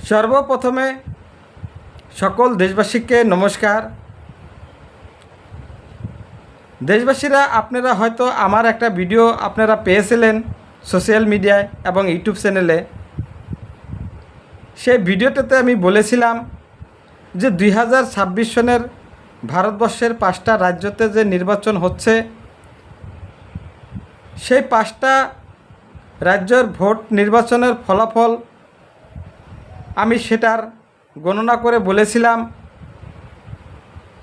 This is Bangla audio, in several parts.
সর্বপ্রথমে সকল দেশবাসীকে নমস্কার। দেশবাসীরা, আপনারা হয়তো আমার একটা ভিডিও আপনারা পেয়েছিলেন সোশ্যাল মিডিয়ায় এবং ইউটিউব চ্যানেলে। সেই ভিডিওটাতে আমি বলেছিলাম যে 2026 সনের ভারতবর্ষের 5টা রাজ্যতে যে নির্বাচন হচ্ছে, সেই 5টা রাজ্যের ভোট নির্বাচনের ফলাফল আমি সেটার গণনা করে বলেছিলাম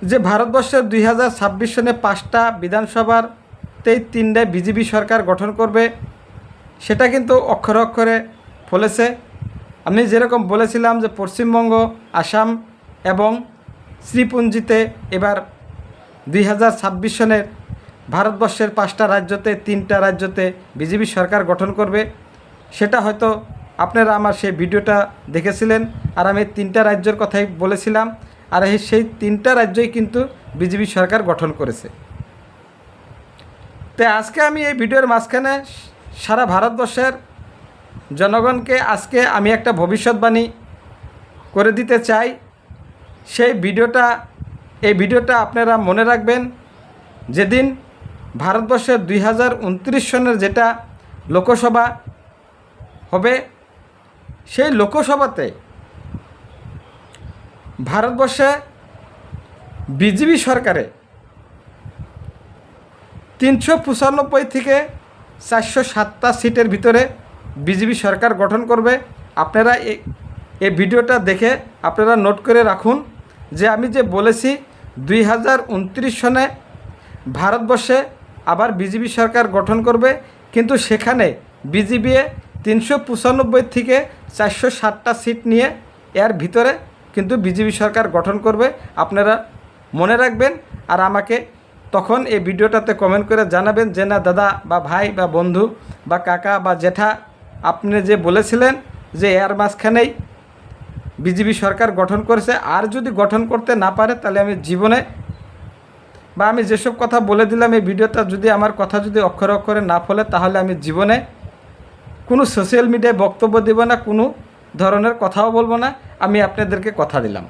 যে ভারতবর্ষের 2026 সনে 5টা বিধানসভার 3টায় বিজেপি সরকার গঠন করবে। সেটা কিন্তু অক্ষরে অক্ষরে ফলেছে। আমি যেরকম বলেছিলাম যে পশ্চিমবঙ্গ, আসাম এবং শ্রীপুঞ্জিতে এবার 2026 সনের ভারতবর্ষের 5টা রাজ্যতে 3টা রাজ্যতে বিজেপি সরকার গঠন করবে, সেটা হয়তো আপনারা আমার সেই ভিডিওটা দেখেছিলেন। আর আমি 3টা রাজ্যের কথাই বলেছিলাম, আর সেই 3টা রাজ্যই কিন্তু বিজেপি সরকার গঠন করেছে। তো আজকে আমি এই ভিডিওর মাঝখানে সারা ভারতবর্ষের জনগণকে আজকে আমি একটা ভবিষ্যৎবাণী করে দিতে চাই। সেই ভিডিওটা আপনারা মনে রাখবেন। যেদিন ভারতবর্ষের 2029 সনের যেটা লোকসভা হবে, সেই লোকসভাতে ভারতবর্ষে বিজেপি সরকারে 395 থেকে 407টা সিটের ভিতরে বিজেপি সরকার গঠন করবে। আপনারা এই ভিডিওটা দেখে আপনারা নোট করে রাখুন যে আমি যে বলেছি 2029 সনে ভারতবর্ষে আবার বিজেপি সরকার গঠন করবে, কিন্তু সেখানে বিজেপি 395 থেকে 407টা সিট নিয়ে এর ভিতরে কিন্তু বিজেপি সরকার গঠন করবে। আপনারা মনে রাখবেন। আর আমাকে তখন এই ভিডিওটাতে কমেন্ট করে জানাবেন যে না দাদা বা ভাই বা বন্ধু বা কাকা বা জেঠা, আপনি যে বলেছিলেন যে এর মাঝখানেই বিজেপি সরকার গঠন করেছে, আর যদি গঠন করতে না পারে তাহলে আমি জীবনে বা আমি যেসব কথা বলে দিলাম এই ভিডিওটা যদি আমার কথা যদি অক্ষরে অক্ষরে না ফলে, তাহলে আমি জীবনে কোনো সোশ্যাল মিডিয়ায় বক্তব্য দেব না, কোনো ধরনের কথাও বলবো না। আমি আপনাদেরকে কথা দিলাম।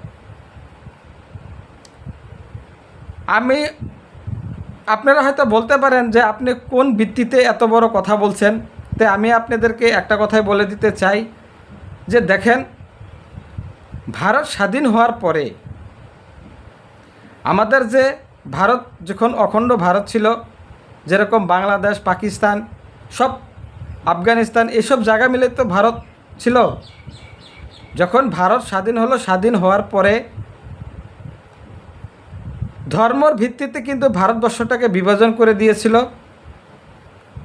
আপনারা হয়তো বলতে পারেন যে আপনি কোন ভিত্তিতে এত বড় কথা বলছেন। তো আমি আপনাদেরকে একটা কথাই বলে দিতে চাই যে দেখেন, ভারত স্বাধীন হওয়ার পরে আমাদের যে ভারত যখন অখণ্ড ভারত ছিল, যেরকম বাংলাদেশ, পাকিস্তান, সব আফগানিস্তান, এসব জায়গা মিলে তো ভারত ছিল। যখন ভারত স্বাধীন হলো, স্বাধীন হওয়ার পরে ধর্মর ভিত্তিতে কিন্তু ভারতবর্ষটাকে বিভাজন করে দিয়েছিল।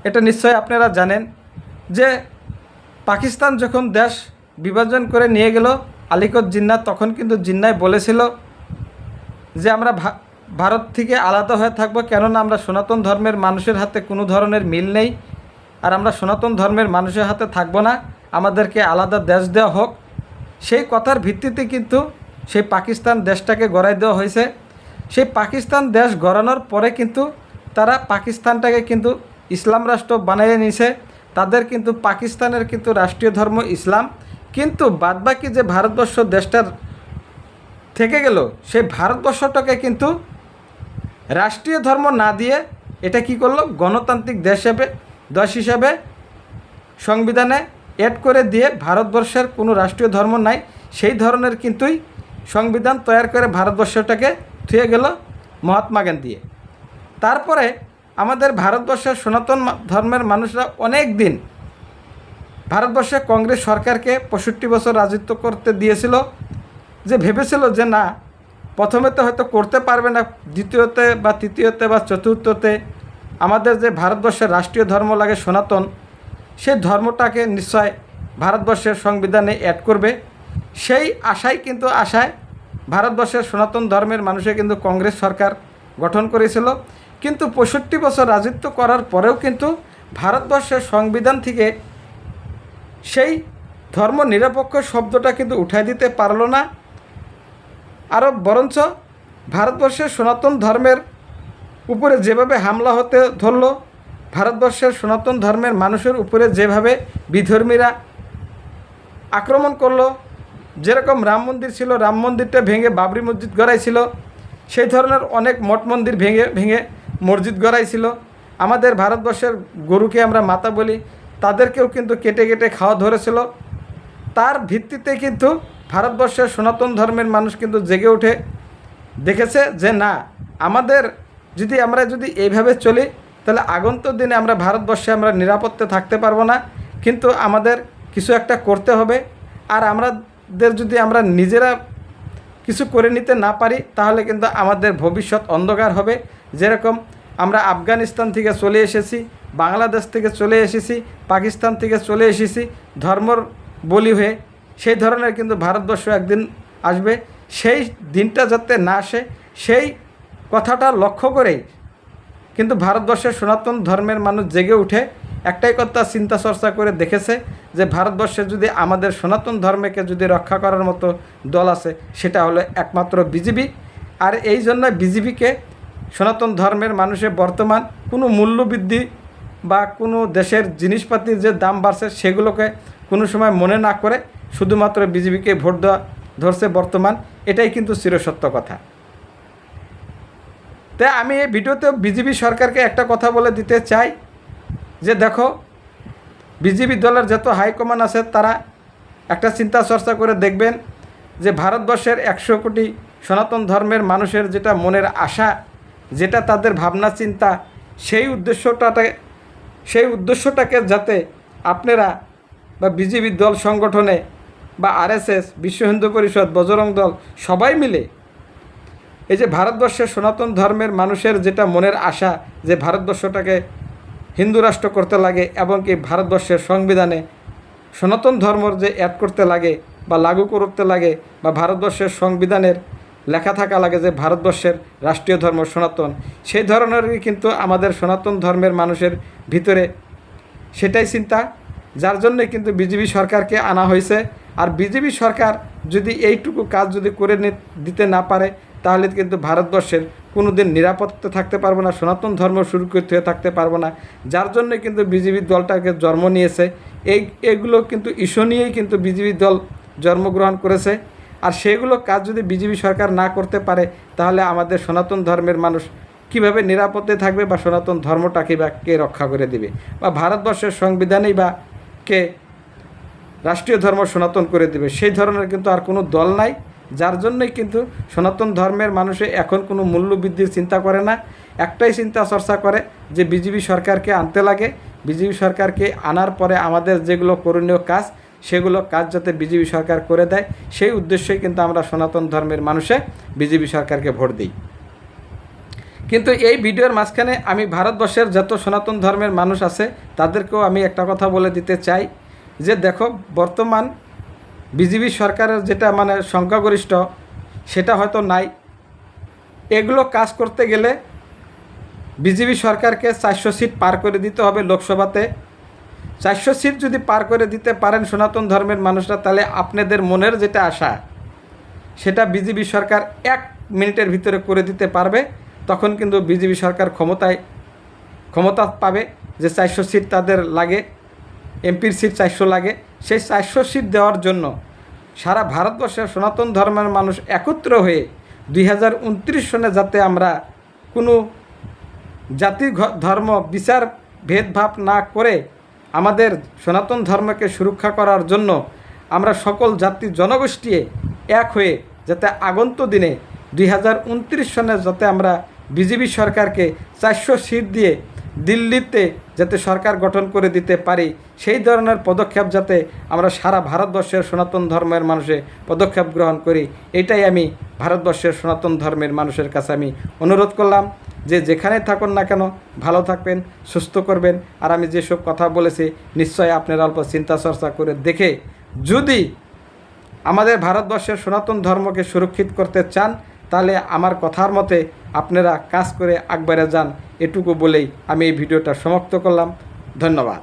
এটা নিশ্চয় আপনারা জানেন যে পাকিস্তান যখন দেশ বিভাজন করে নিয়ে গেল আলিকট জিন্নাহ, তখন কিন্তু জিন্নাহ বলেছিল যে আমরা ভারত থেকে আলাদা হয়ে থাকবো, কেননা আমরা সনাতন ধর্মের মানুষের হাতে কোনো ধরনের মিল নেই, আর আমরা সনাতন ধর্মের মানুষের হাতে থাকবো না, আমাদেরকে আলাদা দেশ দেওয়া হোক। সেই কথার ভিত্তিতে কিন্তু সেই পাকিস্তান দেশটাকে গড়াই দেওয়া হয়েছে। সেই পাকিস্তান দেশ গড়ানোর পরে কিন্তু তারা পাকিস্তানটাকে কিন্তু ইসলাম রাষ্ট্র বানিয়ে নিয়েছে। তাদের কিন্তু পাকিস্তানের কিন্তু রাষ্ট্রীয় ধর্ম ইসলাম, কিন্তু বাদবাকি যে ভারতবর্ষ দেশটার থেকে গেল, সেই ভারতবর্ষটাকে কিন্তু রাষ্ট্রীয় ধর্ম না দিয়ে এটা কি করলো, গণতান্ত্রিক দেশ হিসেবে সংবিধানে অ্যাড করে দিয়ে ভারতবর্ষের কোনো রাষ্ট্রীয় ধর্ম নাই, সেই ধরনের কিন্তুই সংবিধান তৈরি করে ভারতবর্ষটাকে থুয়ে গেল মহাত্মা গান্ধী। তারপরে আমাদের ভারতবর্ষের সনাতন ধর্মের মানুষরা অনেক দিন ভারতবর্ষে কংগ্রেস সরকারকে 65 বছর রাজত্ব করতে দিয়েছিল, যে ভেবেছিল যে না, প্রথমে তো হয়তো করতে পারবে না, দ্বিতীয়তে বা তৃতীয়তে বা চতুর্থতে আমাদের যে ভারতবর্ষের রাষ্ট্রীয় ধর্ম লাগে সনাতন, সেই ধর্মটাকে নিশ্চয় ভারতবর্ষের সংবিধানে অ্যাড করবে। সেই আশায় ভারতবর্ষের সনাতন ধর্মের মানুষে কিন্তু কংগ্রেস সরকার গঠন করেছিল। কিন্তু 65 বছর রাজত্ব করার পরেও কিন্তু ভারতবর্ষের সংবিধান থেকে সেই ধর্ম নিরপেক্ষ শব্দটা কিন্তু উঠাই দিতে পারলো না। আরও বরঞ্চ ভারতবর্ষের সনাতন ধর্মের উপরে যেভাবে হামলা হতে ধরল, ভারতবর্ষের সনাতন ধর্মের মানুষের উপরে যেভাবে বিধর্মীরা আক্রমণ করলো, যেরকম রাম মন্দির ছিল, রাম মন্দিরটা ভেঙে বাবরি মসজিদ গড়াইছিল, সেই ধরনের অনেক মঠ মন্দির ভেঙে ভেঙে মসজিদ গড়াইছিল। আমাদের ভারতবর্ষের গরুকে আমরা মাতা বলি, তাদেরকেও কিন্তু কেটে কেটে খাওয়া ধরেছিল। তার ভিত্তিতে কিন্তু ভারতবর্ষের সনাতন ধর্মের মানুষ কিন্তু জেগে উঠে দেখেছে যে না, আমাদের আমরা যদি এইভাবে চলি তাহলে আগন্তুক দিনে আমরা ভারতবর্ষে আমরা নিরাপত্তা থাকতে পারবো না, কিন্তু আমাদের কিছু একটা করতে হবে। আর যদি আমরা নিজেরা কিছু করে নিতে না পারি তাহলে কিন্তু আমাদের ভবিষ্যৎ অন্ধকার হবে। যেরকম আমরা আফগানিস্তান থেকে চলে এসেছি, বাংলাদেশ থেকে চলে এসেছি, পাকিস্তান থেকে চলে এসেছি ধর্মর বলি হয়ে, সেই ধরনের কিন্তু ভারতবর্ষ একদিন আসবে। সেই দিনটা যাতে না আসে সেই কথাটা লক্ষ্য করেই কিন্তু ভারতবর্ষের সনাতন ধর্মের মানুষ জেগে উঠে একটাই কথা চিন্তা চর্চা করে দেখেছে যে ভারতবর্ষে যদি আমাদের সনাতন ধর্মকে যদি রক্ষা করার মতো দল আছে সেটা হলো একমাত্র বিজেপি। আর এই জন্য বিজেপিকে সনাতন ধর্মের মানুষের বর্তমান কোনো মূল্যবৃদ্ধি বা কোনো দেশের জিনিসপাতির যে দাম বাড়ছে সেগুলোকে কোনো সময় মনে না করে শুধুমাত্র বিজেপিকে ভোট দেওয়া ধরছে বর্তমান। এটাই কিন্তু চিরসত্য কথা। তাই আমি এই ভিডিওতে বিজেপি সরকারকে একটা কথা বলে দিতে চাই যে দেখো, বিজেপি দলের যত হাইকমান্ড আছে তারা একটা চিন্তা চর্চা করে দেখবেন যে ভারতবর্ষের 100 কোটি সনাতন ধর্মের মানুষের যেটা মনের আশা, যেটা তাদের ভাবনা চিন্তা, সেই উদ্দেশ্যটাকে যাতে আপনারা বা বিজেপি দল সংগঠনে বা আরএসএস, বিশ্ব হিন্দু পরিষদ, বজরং দল সবাই মিলে এই যে ভারতবর্ষের সনাতন ধর্মের মানুষের যেটা মনের আশা যে ভারতবর্ষটাকে হিন্দু রাষ্ট্র করতে লাগে এবং কি ভারতবর্ষের সংবিধানে সনাতন ধর্মর যে অ্যাড করতে লাগে বা লাগু করতে লাগে বা ভারতবর্ষের সংবিধানের লেখা থাকা লাগে যে ভারতবর্ষের রাষ্ট্রীয় ধর্ম সনাতন, সেই ধরনেরই কিন্তু আমাদের সনাতন ধর্মের মানুষের ভিতরে সেটাই চিন্তা, যার জন্যই কিন্তু বিজেপি সরকারকে আনা হয়েছে। আর বিজেপি সরকার যদি এইটুকু কাজ যদি করে দিতে না পারে তাহলে কিন্তু ভারতবর্ষের কোনো দিন নিরাপত্তা থাকতে পারবো না, সনাতন ধর্ম সুরক্ষিত হয়ে থাকতে পারবো না। যার জন্য কিন্তু বিজেপি দলটাকে জন্ম নিয়েছে। এইগুলো কিন্তু ইস্যু নিয়েই কিন্তু বিজেপি দল জন্মগ্রহণ করেছে। আর সেগুলো কাজ যদি বিজেপি সরকার না করতে পারে তাহলে আমাদের সনাতন ধর্মের মানুষ কীভাবে নিরাপদে থাকবে বা সনাতন ধর্মটাকে বা কে রক্ষা করে দিবে বা ভারতবর্ষের সংবিধানেই বা কে রাষ্ট্রীয় ধর্ম সনাতন করে দেবে, সেই ধরনের কিন্তু আর কোনো দল নাই। যার জন্যই কিন্তু সনাতন ধর্মের মানুষে এখন কোনো মূল্যবৃদ্ধির চিন্তা করে না, একটাই চিন্তা চর্চা করে যে বিজেপি সরকারকে আনতে লাগে, বিজেপি সরকারকে আনার পরে আমাদের যেগুলো করণীয় কাজ সেগুলো কাজ যাতে বিজেপি সরকার করে দেয়, সেই উদ্দেশ্যেই কিন্তু আমরা সনাতন ধর্মের মানুষে বিজেপি সরকারকে ভোট দিই। কিন্তু এই ভিডিওর মাঝখানে আমি ভারতবর্ষের যত সনাতন ধর্মের মানুষ আছে তাদেরকেও আমি একটা কথা বলে দিতে চাই যে দেখো, বর্তমান বিজেপি সরকারের যেটা সংখ্যাগরিষ্ঠ সেটা হয়তো নাই। এগুলো কাজ করতে গেলে বিজেপি সরকারকে 400 সিট পার করে দিতে হবে লোকসভাতে। 400 সিট যদি পার করে দিতে পারেন সনাতন ধর্মের মানুষরা, তাহলে আপনাদের মনের যেটা আশা সেটা বিজেপি সরকার 1 মিনিটের ভিতরে করে দিতে পারবে। তখন কিন্তু বিজেপি সরকার ক্ষমতা পাবে যে 400 সিট তাদের লাগে, এমপির সিট 400 লাগে। সেই 400 সিট দেওয়ার জন্য সারা ভারতবর্ষের সনাতন ধর্মের মানুষ একত্র হয়ে 2029 সনে যাতে আমরা কোনো জাতি ধর্ম বিচার ভেদভাব না করে আমাদের সনাতন ধর্মকে সুরক্ষা করার জন্য আমরা সকল জাতি জনগোষ্ঠী এক হয়ে যাতে আগন্তুক দিনে 2029 সনে যাতে আমরা বিজেপি সরকারকে 400 সিট দিয়ে দিল্লিতে যাতে সরকার গঠন করে দিতে পারি, সেই ধরনের পদক্ষেপ যাতে আমরা সারা ভারতবর্ষের সনাতন ধর্মের মানুষে পদক্ষেপ গ্রহণ করি, এটাই আমি ভারতবর্ষের সনাতন ধর্মের মানুষের কাছে আমি অনুরোধ করলাম যে যেখানে থাকুন না কেন ভালো থাকবেন, সুস্থ করবেন। আর আমি যেসব কথা বলেছি নিশ্চয়ই আপনারা অল্প চিন্তা চর্চা করে দেখে যদি আমাদের ভারতবর্ষের সনাতন ধর্মকে সুরক্ষিত করতে চান তাহলে আমার কথার মতে আপনারা কাজ করে আগবাড়ে যান। এটুকু বলেই আমি এই ভিডিওটা সমাপ্ত করলাম। ধন্যবাদ।